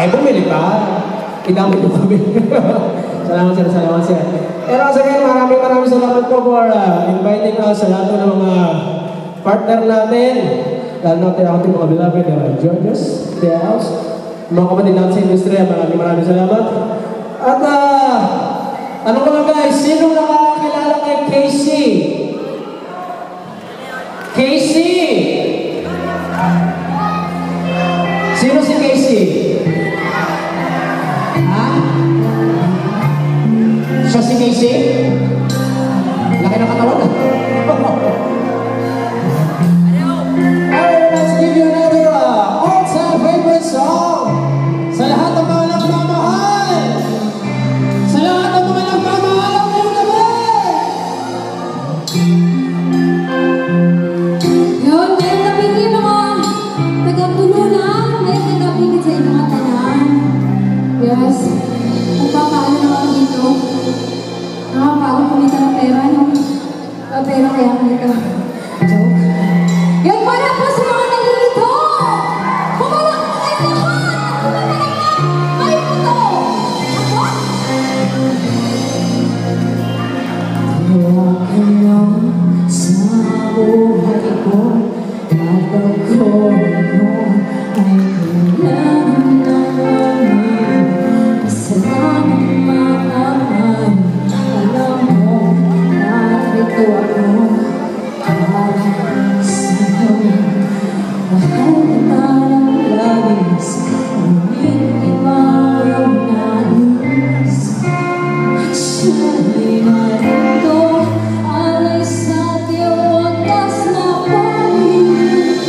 Ay, bumili pa. Idamay mo kami. Salamat sir, salamat sir. Pero sa ngayon, maraming salamat po for inviting us sa lahat ng mga partner natin. Lalo natin ako mga beloved Georges, the house. Mga kapatid natin sa industriya, maraming salamat. At ano ko lang guys, sino nakakilala kay Casey? Casey! Sino si Casey? Ha? Siya si Casey? Laki ng katawan na. Alright, let's give you another all-time favorite song. Sa lahat ng mga nagmamahal. Sa lahat ng mga nagmamahal ang iyong gabi. Yun, ngayon napigil mga taga-tulunan, ngayon nagapigil sa inyong mga tanan. Yes, kung paano naman dito, nakapagod kumita ng pera, no? Pera kaya kumita. Joke. Yun, para po sa mga nalilito! Kumalak mo kayo lahat! Kumalak! Kayo po to! Ako? Tawa kayo sa buhay ko. Kapag ko ay kailangan namin. Isa lang ang maaman. Alam mo, narito ako para sa'yo. Mahal kita ng labis, ngunit iba ang nais. Siya'y narito, alay sa ating wagas na paligid.